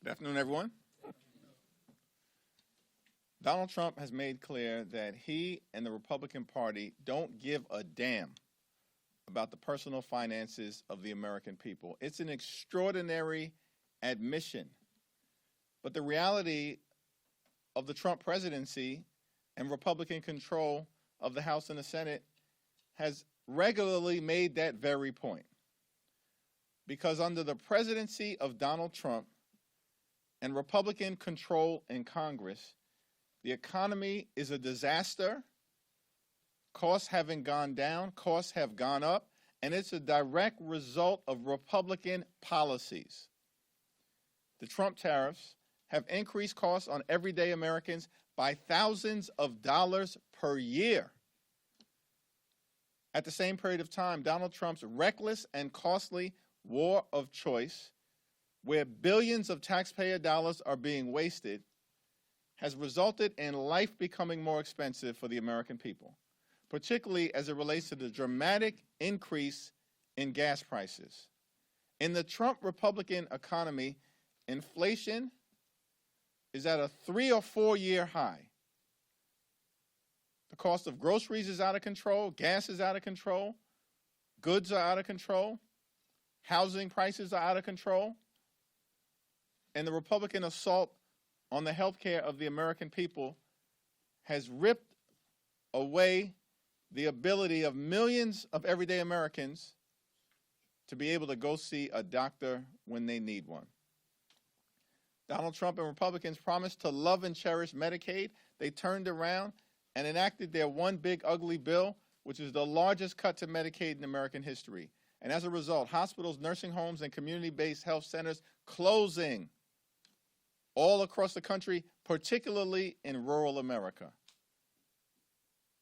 Good afternoon, everyone. Donald Trump has made clear that he and the Republican Party don't give a damn about the personal finances of the American people. It's an extraordinary admission. But the reality of the Trump presidency and Republican control of the House and the Senate has regularly made that very point. Because under the presidency of Donald Trump and Republican control in Congress, the economy is a disaster. Costs haven't gone down, costs have gone up, and it's a direct result of Republican policies. The Trump tariffs have increased costs on everyday Americans by thousands of dollars per year. At the same period of time, Donald Trump's reckless and costly war of choice, where billions of taxpayer dollars are being wasted, has resulted in life becoming more expensive for the American people, particularly as it relates to the dramatic increase in gas prices. In the Trump Republican economy, inflation is at a 3 or 4 year high. The cost of groceries is out of control, gas is out of control, goods are out of control, housing prices are out of control, and the Republican assault on the health care of the American people has ripped away the ability of millions of everyday Americans to be able to go see a doctor when they need one. Donald Trump and Republicans promised to love and cherish Medicaid. They turned around and enacted their one big ugly bill, which is the largest cut to Medicaid in American history. And as a result, hospitals, nursing homes, and community-based health centers closing all across the country, particularly in rural America.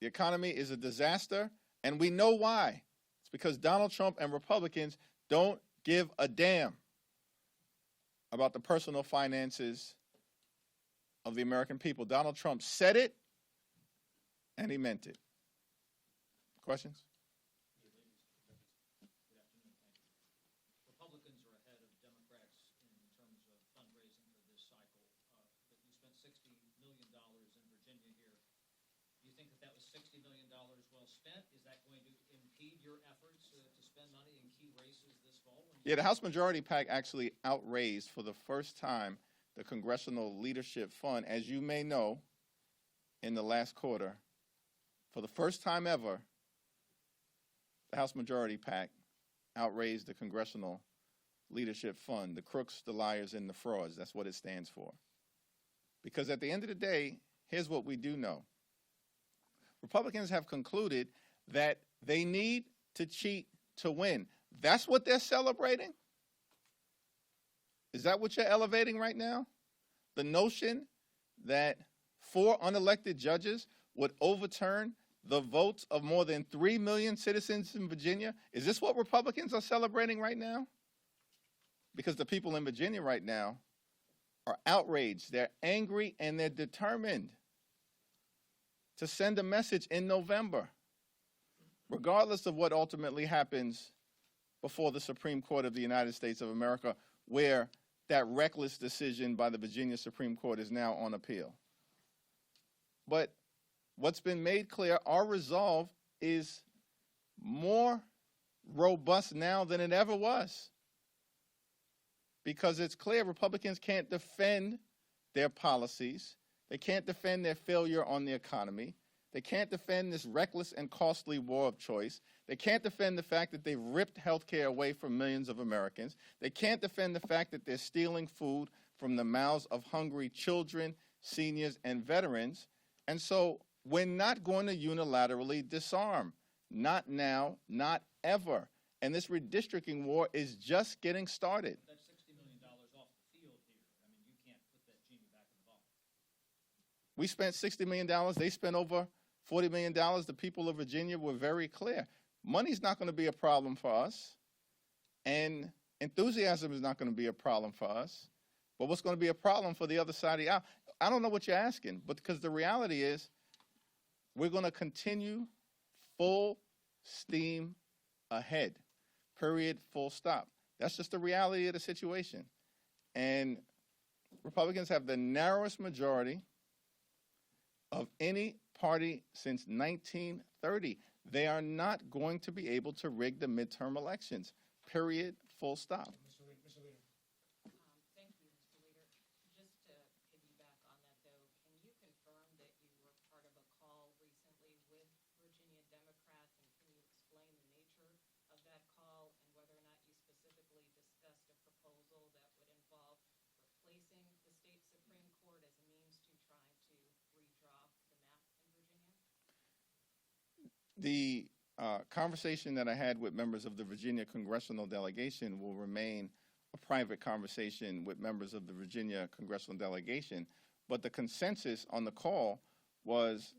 The economy is a disaster, and we know why. It's because Donald Trump and Republicans don't give a damn about the personal finances of the American people. Donald Trump said it, and he meant it. Questions? Republicans are ahead of Democrats in terms of fundraising for this cycle, but you spent $60 million in Virginia here. Do you think that was $60 million well spent? Is that going to impede your efforts to spend money in key races this fall? Yeah, the House Majority PAC actually outraised for the first time the Congressional Leadership Fund, as you may know, in the last quarter. For the first time ever, the House Majority PAC outraised the Congressional Leadership Fund, the crooks, the liars, and the frauds. That's what it stands for. Because at the end of the day, here's what we do know. Republicans have concluded that they need to cheat to win. That's what they're celebrating? Is that what you're elevating right now? The notion that 4 unelected judges would overturn the votes of more than 3 million citizens in Virginia? Is this what Republicans are celebrating right now? Because the people in Virginia right now are outraged, they're angry, and they're determined to send a message in November, regardless of what ultimately happens before the Supreme Court of the United States of America, where that reckless decision by the Virginia Supreme Court is now on appeal. But what's been made clear, our resolve is more robust now than it ever was. Because it's clear Republicans can't defend their policies. They can't defend their failure on the economy. They can't defend this reckless and costly war of choice. They can't defend the fact that they've ripped health care away from millions of Americans. They can't defend the fact that they're stealing food from the mouths of hungry children, seniors, and veterans. And so we're not going to unilaterally disarm. Not now, not ever. And this redistricting war is just getting started. That's $60 million off the field here. I mean, you can't put that genie back in the bottle. We spent $60 million. They spent over $40 million. The people of Virginia were very clear. Money's not going to be a problem for us. And enthusiasm is not going to be a problem for us. But what's going to be a problem for the other side of the aisle? I don't know what you're asking, but because the reality is we're going to continue full steam ahead, period, full stop. That's just the reality of the situation. And Republicans have the narrowest majority of any party since 1930. They are not going to be able to rig the midterm elections. Period. Full stop. Mr. Leader. Thank you, Mr. Leader. Just to piggyback on that, though, can you confirm that you were part of a call recently with Virginia Democrats, and can you explain the nature of that call and whether or not you specifically discussed a proposal that would involve replacing the state Supreme Court as a means to trying to redraw the map in Virginia? The conversation that I had with members of the Virginia Congressional delegation will remain a private conversation with members of the Virginia Congressional delegation. But the consensus on the call was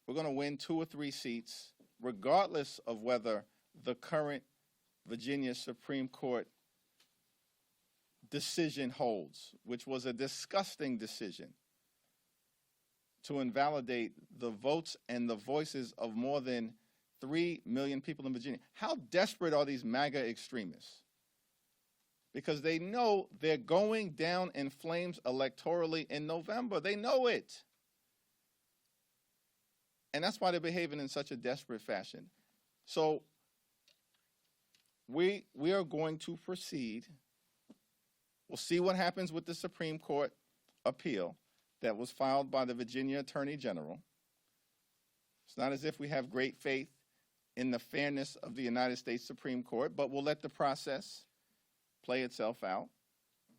we're going to win 2 or 3 seats, regardless of whether the current Virginia Supreme Court decision holds, which was a disgusting decision to invalidate the votes and the voices of more than 3 million people in Virginia. How desperate are these MAGA extremists? Because they know they're going down in flames electorally in November. They know it. And that's why they're behaving in such a desperate fashion. So we are going to proceed. We'll see what happens with the Supreme Court appeal that was filed by the Virginia Attorney General. It's not as if we have great faith in the fairness of the United States Supreme Court, but we'll let the process play itself out.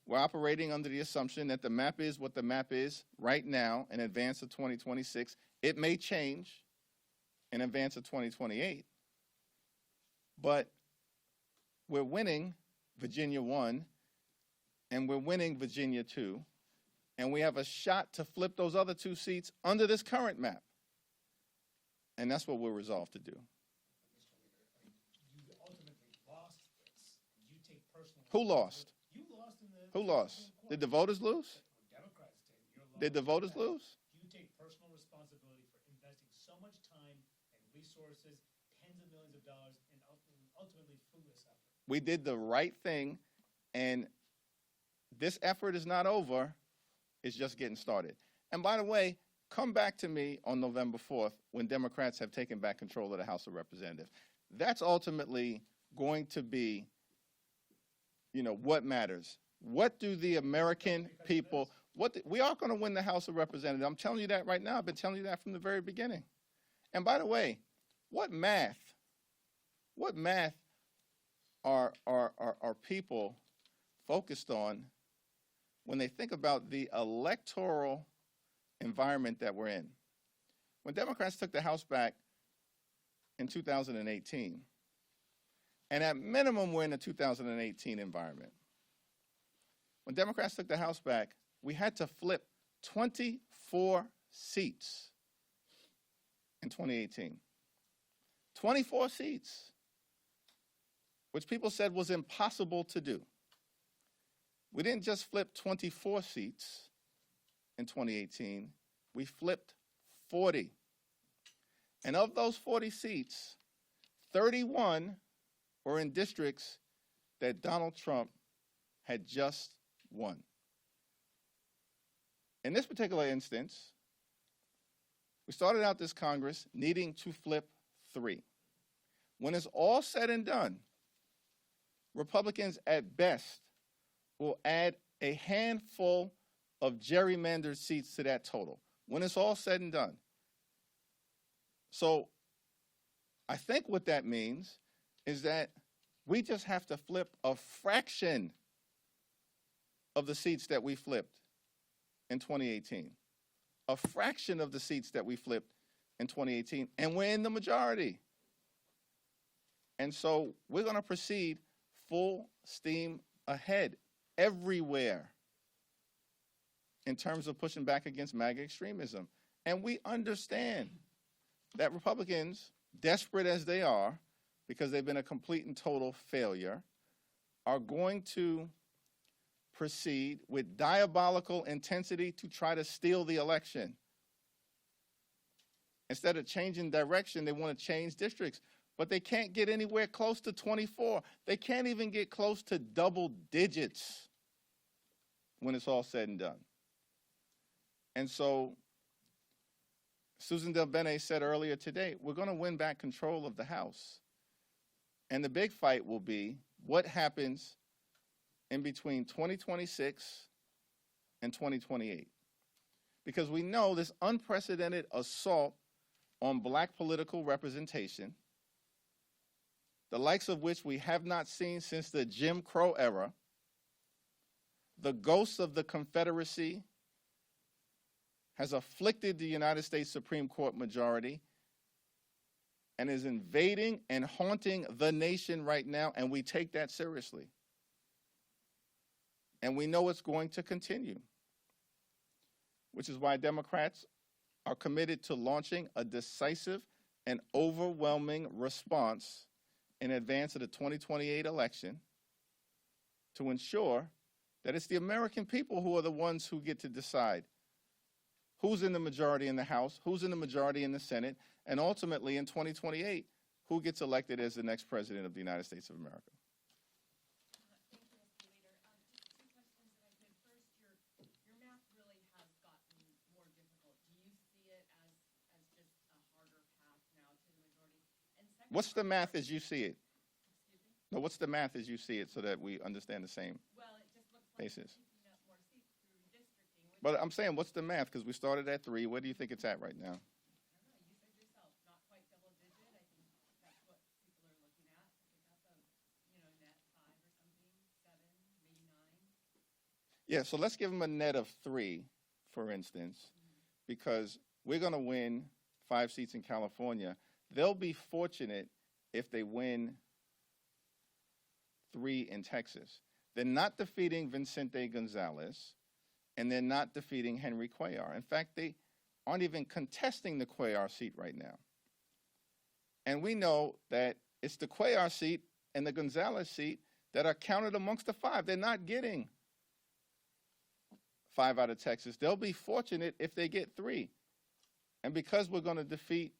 We're operating under the assumption that the map is what the map is right now in advance of 2026. It may change in advance of 2028, but we're winning Virginia 1, and we're winning Virginia 2, and we have a shot to flip those other 2 seats under this current map. And that's what we're resolved to do. You ultimately lost this. You take personal Who lost? You lost in the Who lost? Supreme Court. Did the voters lose? Democrats did. You're Did the voters lose? You take personal responsibility for investing so much time and resources, tens of millions of dollars, in ultimately fruitless effort. We did the right thing, and this effort is not over. It's just getting started. And by the way, come back to me on November 4th when Democrats have taken back control of the House of Representatives. That's ultimately going to be, what matters. What do the American people, we are going to win the House of Representatives. I'm telling you that right now. I've been telling you that from the very beginning. And by the way, what math are people focused on when they think about the electoral environment that we're in? When Democrats took the House back in 2018, and at minimum we're in a 2018 environment. When Democrats took the House back, we had to flip 24 seats in 2018. 24 seats, which people said was impossible to do. We didn't just flip 24 seats in 2018, we flipped 40. And of those 40 seats, 31 were in districts that Donald Trump had just won. In this particular instance, we started out this Congress needing to flip 3. When it's all said and done, Republicans at best will add a handful of gerrymandered seats to that total when it's all said and done. So I think what that means is that we just have to flip a fraction of the seats that we flipped in 2018. A fraction of the seats that we flipped in 2018, and we're in the majority. And so we're going to proceed full steam ahead everywhere in terms of pushing back against MAGA extremism. And we understand that Republicans, desperate as they are, because they've been a complete and total failure, are going to proceed with diabolical intensity to try to steal the election. Instead of changing direction, they want to change districts. But they can't get anywhere close to 24. They can't even get close to double digits when it's all said and done. And so Susan Del Bene said earlier today, we're going to win back control of the House. And the big fight will be what happens in between 2026 and 2028. Because we know this unprecedented assault on black political representation, the likes of which we have not seen since the Jim Crow era, the ghosts of the Confederacy has afflicted the United States Supreme Court majority and is invading and haunting the nation right now, and we take that seriously. And we know it's going to continue, which is why Democrats are committed to launching a decisive and overwhelming response in advance of the 2028 election to ensure that it's the American people who are the ones who get to decide who's in the majority in the House, who's in the majority in the Senate, and ultimately in 2028, who gets elected as the next president of the United States of America. Thank you, Mr. Leader. Just two questions that I could. First, your math really has gotten more difficult. Do you see it as just a harder path now to the majority? And second, What's the math as you see it? excuse me? No, what's the math as you see it so that we understand the same Well, it just looks like basis? you're picking up more seats through redistricting, which But I'm saying, what's the math? Because we started at 3. Where do you think it's at right now? I don't know, you said yourself, not quite double digit. I think that's what people are looking at. To pick up a, net 5 or something, 7, maybe 9. Yeah, so let's give them a net of 3, for instance, because we're going to win 5 seats in California. They'll be fortunate if they win 3 in Texas. They're not defeating Vicente Gonzalez, and they're not defeating Henry Cuellar. In fact, they aren't even contesting the Cuellar seat right now. And we know that it's the Cuellar seat and the Gonzalez seat that are counted amongst the 5. They're not getting 5 out of Texas. They'll be fortunate if they get 3. And because we're going to defeat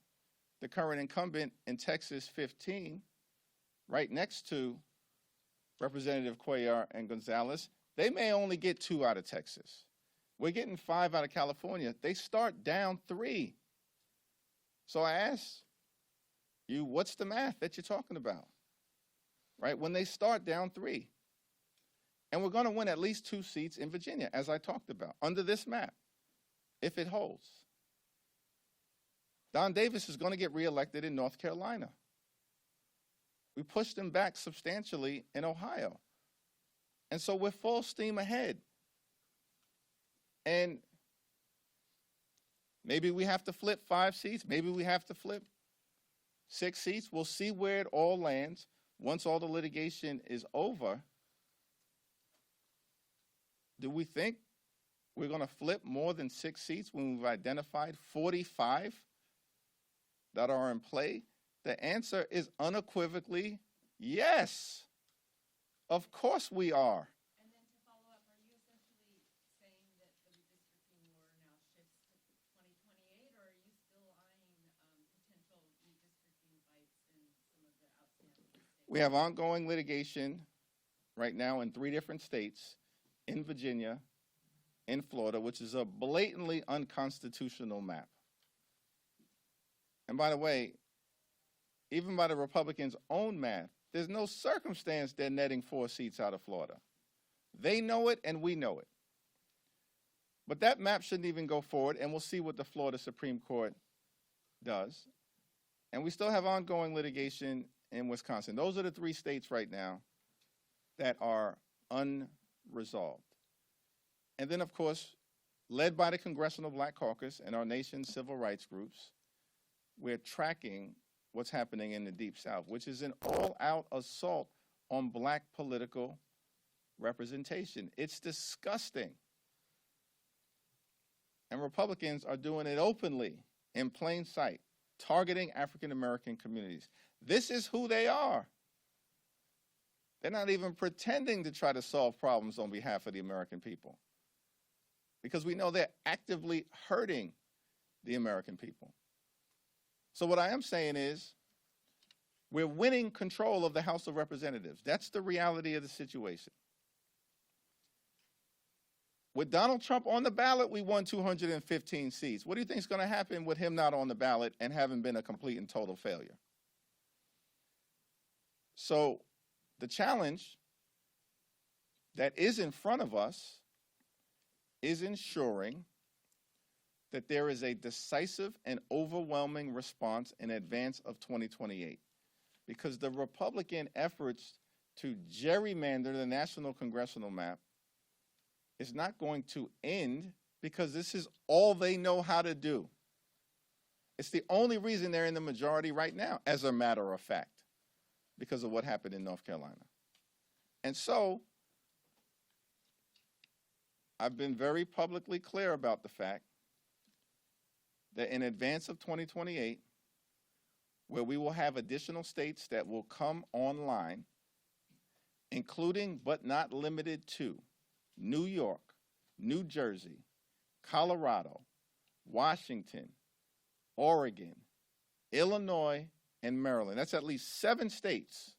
the current incumbent in Texas 15, right next to Representative Cuellar and Gonzalez, they may only get 2 out of Texas. We're getting 5 out of California. They start down 3. So I ask you, what's the math that you're talking about? Right? When they start down 3. And we're going to win at least 2 seats in Virginia, as I talked about, under this map, if it holds. Don Davis is going to get reelected in North Carolina. We pushed him back substantially in Ohio. And so we're full steam ahead. And maybe we have to flip 5 seats. Maybe we have to flip 6 seats. We'll see where it all lands once all the litigation is over. Do we think we're going to flip more than 6 seats when we've identified 45 that are in play? The answer is unequivocally yes. Of course we are. And then to follow up, are you essentially saying that the redistricting war now shifts to 2028, or are you still eyeing potential redistricting fights in some of the outstanding states? We have ongoing litigation right now in 3 different states, in Virginia, in Florida, which is a blatantly unconstitutional map. And by the way, even by the Republicans' own math, there's no circumstance they're netting 4 seats out of Florida. They know it and we know it. But that map shouldn't even go forward, and we'll see what the Florida Supreme Court does. And we still have ongoing litigation in Wisconsin. Those are the 3 states right now that are unresolved. And then, of course, led by the Congressional Black Caucus and our nation's civil rights groups, we're tracking what's happening in the Deep South, which is an all-out assault on black political representation. It's disgusting. And Republicans are doing it openly, in plain sight, targeting African-American communities. This is who they are. They're not even pretending to try to solve problems on behalf of the American people, because we know they're actively hurting the American people. So what I am saying is, we're winning control of the House of Representatives. That's the reality of the situation. With Donald Trump on the ballot, we won 215 seats. What do you think is going to happen with him not on the ballot and having been a complete and total failure? So the challenge that is in front of us is ensuring that there is a decisive and overwhelming response in advance of 2028. Because the Republican efforts to gerrymander the national congressional map is not going to end, because this is all they know how to do. It's the only reason they're in the majority right now, as a matter of fact, because of what happened in North Carolina. And so, I've been very publicly clear about the fact that in advance of 2028, where we will have additional states that will come online, including but not limited to New York, New Jersey, Colorado, Washington, Oregon, Illinois, and Maryland. That's at least 7 states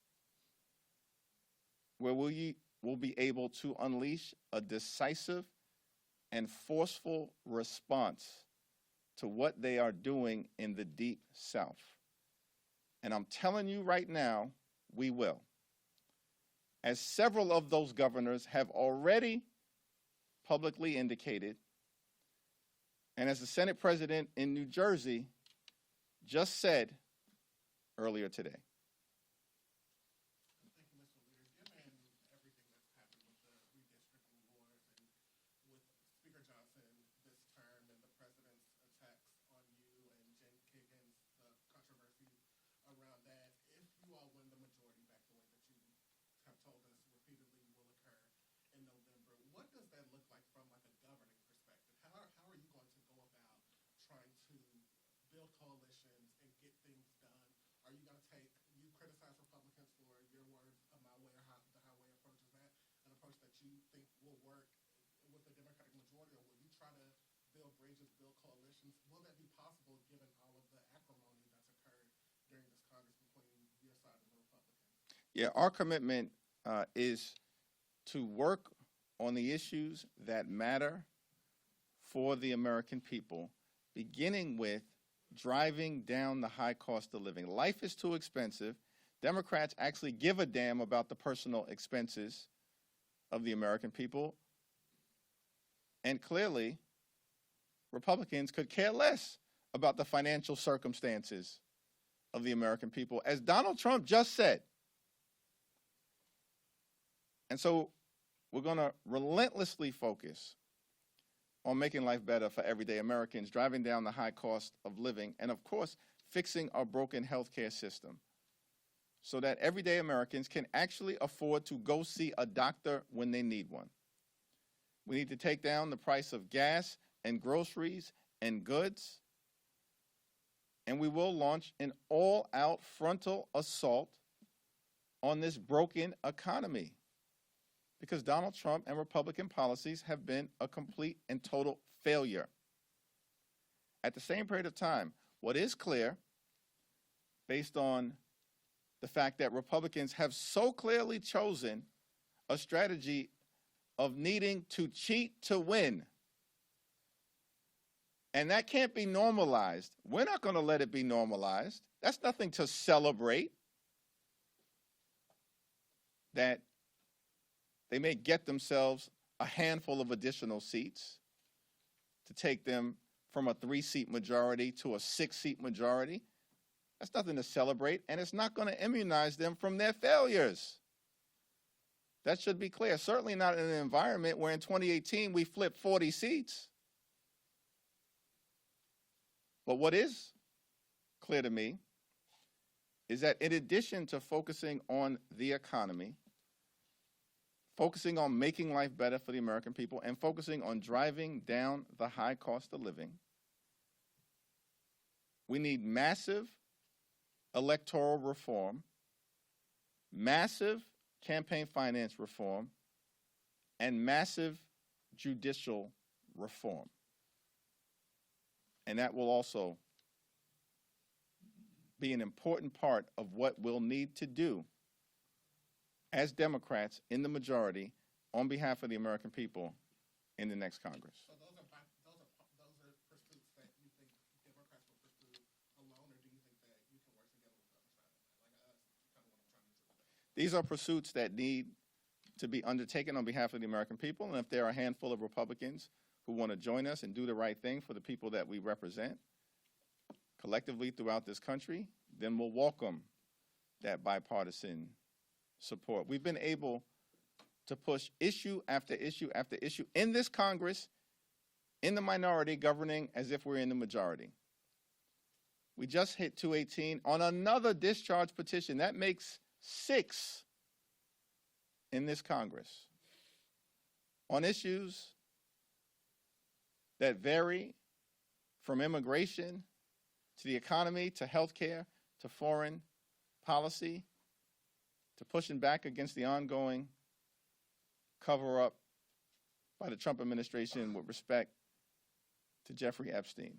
where we will be able to unleash a decisive and forceful response to what they are doing in the Deep South. And I'm telling you right now, we will. As several of those governors have already publicly indicated, and as the Senate President in New Jersey just said earlier today. Thank you, Mr. Leader. Given everything that's happened with the redistricting wars and with Speaker Johnson this term and the president's attacks on you and Jen Kiggins, the controversy around that, if you all win the majority back the way that you have told us repeatedly will occur in November, what does that look like from like a governing perspective? How are you going to go about trying to build coalitions and get things done? Are you going to you criticize Republicans for your words, my way or the highway approach? Is that an approach that you think will work with the Democratic majority, or will you try to build bridges, build coalitions? Will that be possible given all of the acrimony that's occurred during this Congress between your side and the Republicans? Yeah, our commitment is to work on the issues that matter for the American people, beginning with driving down the high cost of living. Life is too expensive. Democrats actually give a damn about the personal expenses of the American people. And clearly, Republicans could care less about the financial circumstances of the American people, as Donald Trump just said. And so we're going to relentlessly focus on making life better for everyday Americans, driving down the high cost of living, and of course, fixing our broken healthcare system so that everyday Americans can actually afford to go see a doctor when they need one. We need to take down the price of gas and groceries and goods, and we will launch an all-out frontal assault on this broken economy, because Donald Trump and Republican policies have been a complete and total failure. At the same period of time, what is clear, based on the fact that Republicans have so clearly chosen a strategy of needing to cheat to win, and that can't be normalized. We're not going to let it be normalized. That's nothing to celebrate. That they may get themselves a handful of additional seats to take them from a 3-seat majority to a 6-seat majority. That's nothing to celebrate, and it's not going to immunize them from their failures. That should be clear. Certainly not in an environment where in 2018 we flipped 40 seats. But what is clear to me is that in addition to focusing on the economy, focusing on making life better for the American people, and focusing on driving down the high cost of living, we need massive electoral reform, massive campaign finance reform, and massive judicial reform. And that will also be an important part of what we'll need to do as Democrats in the majority on behalf of the American people in the next Congress. So those are pursuits that you think Democrats will pursue alone, or do you think that you can work together with the other side on that? Like, that's kind of what I'm trying to do. These are pursuits that need to be undertaken on behalf of the American people, and if there are a handful of Republicans who want to join us and do the right thing for the people that we represent collectively throughout this country, then we'll welcome that bipartisan support. We've been able to push issue after issue after issue in this Congress, in the minority, governing as if we're in the majority. We just hit 218 on another discharge petition. That makes 6 in this Congress on issues that vary from immigration to the economy to healthcare to foreign policy to pushing back against the ongoing cover-up by the Trump administration with respect to Jeffrey Epstein.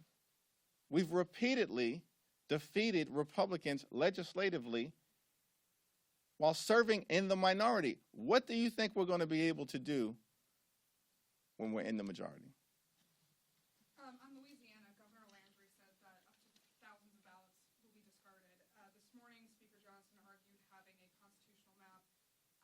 We've repeatedly defeated Republicans legislatively while serving in the minority. What do you think we're going to be able to do when we're in the majority? On Louisiana, Governor Landry said that up to thousands of ballots will be discarded. This morning, Speaker Johnson argued having a constitutional map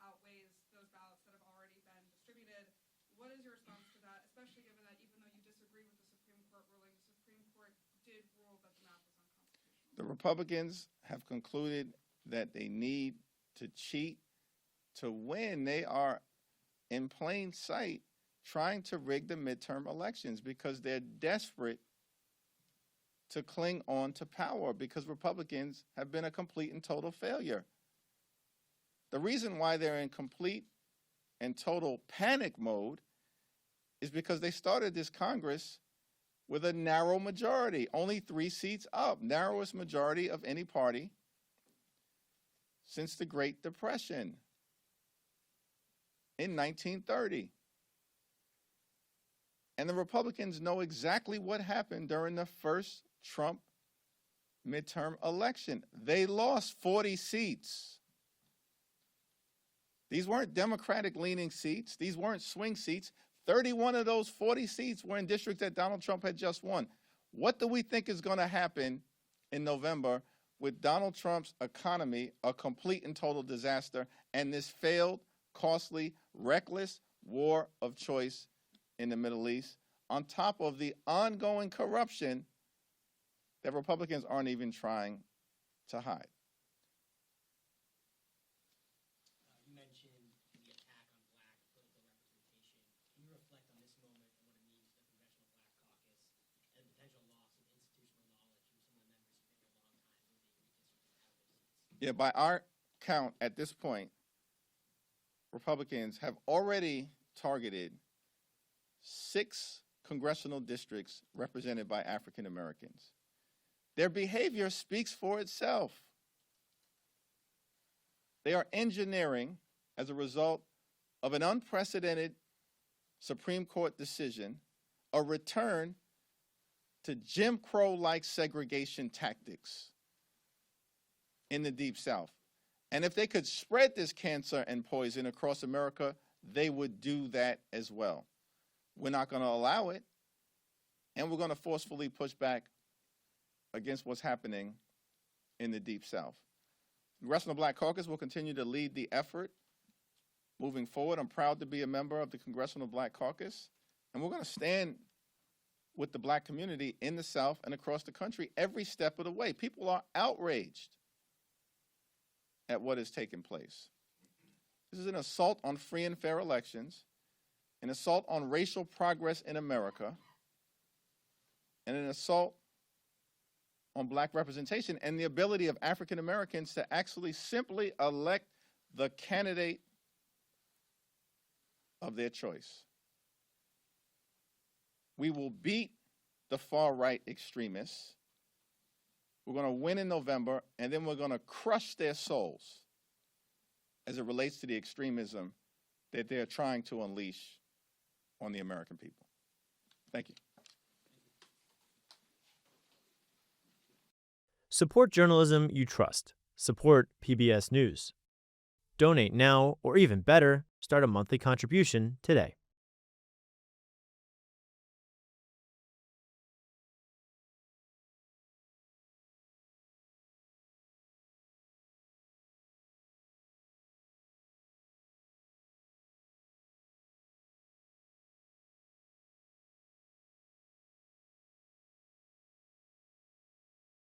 outweighs those ballots that have already been distributed. What is your response to that, especially given that even though you disagree with the Supreme Court ruling, the Supreme Court did rule that the map was unconstitutional? The Republicans have concluded that they need to cheat to win. They are in plain sight trying to rig the midterm elections because they're desperate to cling on to power because Republicans have been a complete and total failure. The reason why they're in complete and total panic mode is because they started this Congress with a narrow majority, only 3 seats up, narrowest majority of any party since the Great Depression in 1930. And the Republicans know exactly what happened during the first Trump midterm election. They lost 40 seats. These weren't Democratic-leaning seats. These weren't swing seats. 31 of those 40 seats were in districts that Donald Trump had just won. What do we think is going to happen in November with Donald Trump's economy a complete and total disaster and this failed, costly, reckless war of choice in the Middle East, on top of the ongoing corruption that Republicans aren't even trying to hide? You mentioned the attack on black political representation. Can you reflect on this moment and what it means to the Congressional Black Caucus and the potential loss of institutional knowledge from some of the members who've been here a long time who may redistricted out of those seats? Yeah, by our count at this point, Republicans have already targeted 6 congressional districts represented by African Americans. Their behavior speaks for itself. They are engineering, as a result of an unprecedented Supreme Court decision, a return to Jim Crow-like segregation tactics in the Deep South. And if they could spread this cancer and poison across America, they would do that as well. We're not going to allow it, and we're going to forcefully push back against what's happening in the Deep South. The Congressional Black Caucus will continue to lead the effort moving forward. I'm proud to be a member of the Congressional Black Caucus, and we're going to stand with the black community in the South and across the country every step of the way. People are outraged at what has taken place. This is an assault on free and fair elections, an assault on racial progress in America, and an assault on black representation and the ability of African Americans to actually simply elect the candidate of their choice. We will beat the far-right extremists. We're going to win in November, and then we're going to crush their souls as it relates to the extremism that they're trying to unleash on the American people. Thank you. Support journalism you trust. Support PBS News. Donate now, or even better, start a monthly contribution today.